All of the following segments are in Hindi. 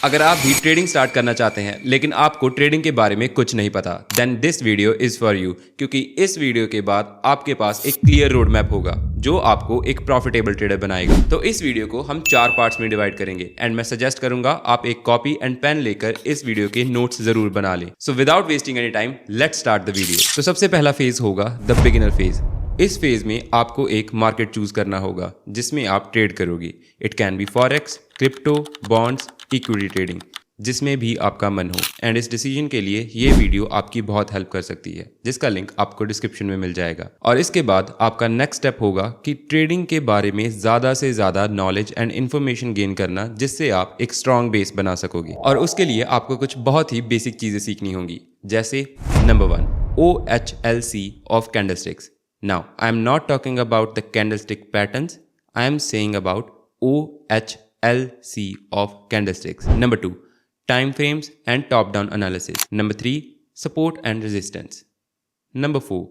अगर आप भी ट्रेडिंग स्टार्ट करना चाहते हैं लेकिन आपको ट्रेडिंग के बारे में कुछ नहीं पता, then this video is for you, क्योंकि इस वीडियो के बाद आपके पास एक क्लियर रोड मैप होगा जो आपको एक प्रॉफिटेबल ट्रेडर बनाएगा। तो इस वीडियो को हम 4 पार्ट्स में डिवाइड करेंगे एंड मैं सजेस्ट करूंगा आप एक कॉपी एंड पेन लेकर इस वीडियो के नोट्स जरूर बना लें। So without wasting any time let's start the video. तो सबसे पहला फेज होगा द बिगिनर फेज। इस फेज में आपको एक मार्केट चूज करना होगा जिसमें आप ट्रेड करोगे। It can be forex, crypto, bonds, equity trading, जिसमें भी आपका मन हो। एंड इस डिसीजन के लिए ये वीडियो आपकी बहुत हेल्प कर सकती है, जिसका लिंक आपको डिस्क्रिप्शन में मिल जाएगा। और इसके बाद आपका नेक्स्ट स्टेप होगा कि ट्रेडिंग के बारे में ज़्यादा से ज़्यादा नॉलेज एंड इन्फॉर्मेशन गेन करना, जिससे आप एक स्ट्रॉन्ग बेस बना सकोगे। और उसके लिए आपको कुछ बहुत ही बेसिक चीज़ें सीखनी होंगी, जैसे number 1 OHLC of candlesticks. Now, I am not talking about the candlestick patterns. I am saying about OHLC of candlesticks. Number 2, time frames and top-down analysis. Number 3, support and resistance. Number 4,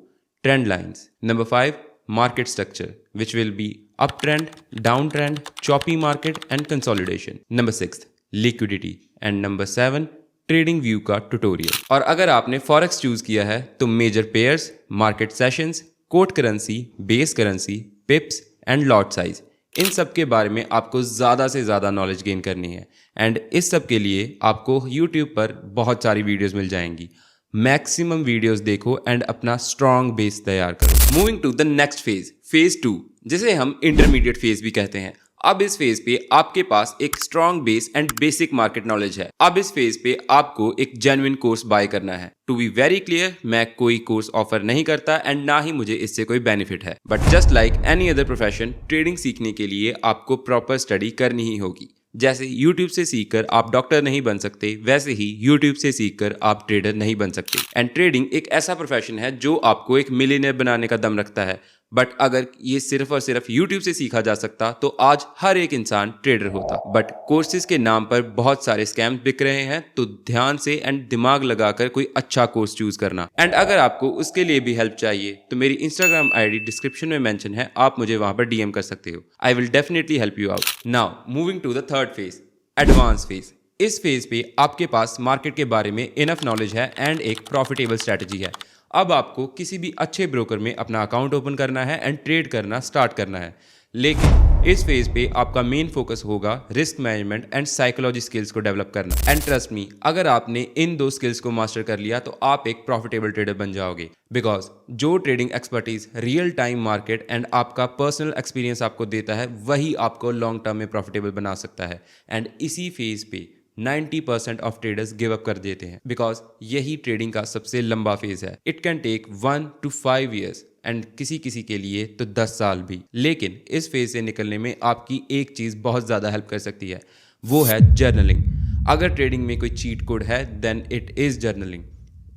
trend lines. Number 5, market structure, which will be uptrend, downtrend, choppy market and consolidation. Number 6, liquidity. And number 7, trading view का ट्यूटोरियल। और अगर आपने फॉरेक्स चूज किया है तो major pairs, market sessions, quote currency, base currency, pips and lot size, इन सब के बारे में आपको ज़्यादा से ज़्यादा नॉलेज गेन करनी है। एंड इस सब के लिए आपको यूट्यूब पर बहुत सारी वीडियोस मिल जाएंगी। मैक्सिमम वीडियोस देखो एंड अपना स्ट्रॉन्ग बेस तैयार करो। Moving to the next phase, phase 2, जिसे हम इंटरमीडिएट फेज भी कहते हैं। अब इस फेज पे आपके पास एक strong base and basic market knowledge है। अब इस फेज पे आपको एक जेन्युइन कोर्स बाय करना है। टू बी वेरी क्लियर, मैं कोई कोर्स ऑफर नहीं करता एंड ना ही मुझे इससे कोई बेनिफिट है। But just like any other profession, trading सीखने के लिए आपको प्रॉपर स्टडी करनी ही होगी। जैसे YouTube से सीखकर आप डॉक्टर नहीं बन सकते, वैसे ही YouTube से सीखकर आप ट्रेडर नहीं बन सकते। एंड ट्रेडिंग एक ऐसा प्रोफेशन है जो आपको एक मिलियनेयर बनाने का दम रखता है। बट अगर ये सिर्फ और सिर्फ YouTube से सीखा जा सकता तो आज हर एक इंसान ट्रेडर होता। बट कोर्सेज के नाम पर बहुत सारे स्कैम्स बिक रहे हैं, तो ध्यान से एंड दिमाग लगाकर कोई अच्छा कोर्स चूज करना। एंड अगर आपको उसके लिए भी हेल्प चाहिए तो मेरी Instagram ID डिस्क्रिप्शन में मेंशन है, आप मुझे वहां पर DM कर सकते हो। I will definitely help you out. Now moving to the third phase, advance phase. इस फेज पे आपके पास मार्केट के बारे में इनफ नॉलेज है एंड एक प्रॉफिटेबल स्ट्रैटेजी है। अब आपको किसी भी अच्छे ब्रोकर में अपना अकाउंट ओपन करना है एंड ट्रेड करना स्टार्ट करना है। लेकिन इस फेज पे आपका मेन फोकस होगा risk management and psychology skills को डेवलप करना। एंड ट्रस्ट मी, अगर आपने इन 2 स्किल्स को मास्टर कर लिया तो आप एक प्रॉफिटेबल ट्रेडर बन जाओगे। बिकॉज जो trading expertise, real time market and आपका पर्सनल एक्सपीरियंस आपको देता है, वही आपको लॉन्ग टर्म में प्रॉफिटेबल बना सकता है। एंड इसी फेज पे 90% ऑफ ट्रेडर्स गिव अप कर देते हैं, बिकॉज यही ट्रेडिंग का सबसे लंबा फेज है। It can take 1 to 5 years and किसी किसी के लिए तो 10 साल भी। लेकिन इस फेज से निकलने में आपकी एक चीज़ बहुत ज़्यादा हेल्प कर सकती है, वो है जर्नलिंग। अगर ट्रेडिंग में कोई चीट कोड है देन इट इज़ जर्नलिंग।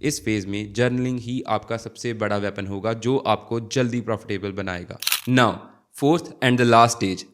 इस फेज में जर्नलिंग ही आपका सबसे बड़ा वेपन होगा जो आपको जल्दी प्रॉफिटेबल बनाएगा। Now fourth and the last stage,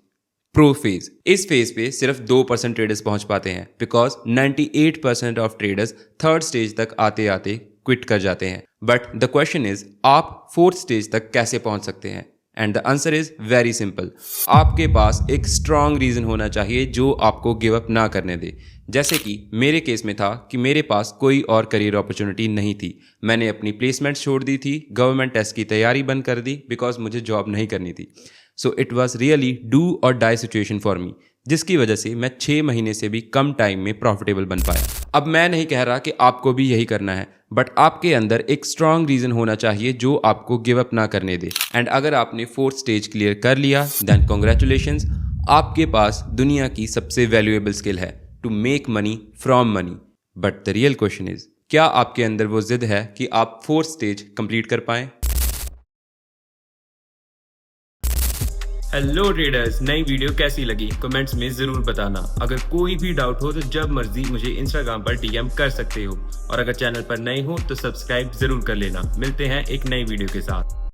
pro phase. इस फेज पे सिर्फ 2% ट्रेडर्स पहुंच पाते हैं, because 98% of traders third stage तक आते आते क्विट कर जाते हैं। बट द क्वेश्चन इज, आप फोर्थ स्टेज तक कैसे पहुंच सकते हैं? And the answer is very simple. आपके पास एक स्ट्रांग रीजन होना चाहिए जो आपको गिव अप ना करने दे। जैसे कि मेरे केस में था कि मेरे पास कोई और करियर अपॉर्चुनिटी नहीं थी। मैंने अपनी प्लेसमेंट छोड़ दी थी, गवर्नमेंट टेस्ट की तैयारी बंद कर दी, बिकॉज मुझे जॉब नहीं करनी थी। So it was really do और डाई सिचुएशन फॉर मी, जिसकी वजह से मैं 6 महीने से भी कम टाइम में प्रॉफिटेबल बन पाया। अब मैं नहीं कह रहा कि आपको भी यही करना है, बट आपके अंदर एक स्ट्रांग रीजन होना चाहिए जो आपको गिव अप ना करने दे। एंड अगर आपने 4th स्टेज क्लियर कर लिया देन कॉन्ग्रेचुलेशंस, आपके पास दुनिया की सबसे वैल्यूएबल स्किल है, to make money from money. But the real question is, क्या आपके अंदर वो जिद है कि आप 4th स्टेज कंप्लीट कर पाएं? हेलो ट्रेडर्स, नई वीडियो कैसी लगी कमेंट्स में जरूर बताना। अगर कोई भी डाउट हो तो जब मर्जी मुझे इंस्टाग्राम पर DM कर सकते हो। और अगर चैनल पर नए हो तो सब्सक्राइब जरूर कर लेना। मिलते हैं एक नई वीडियो के साथ।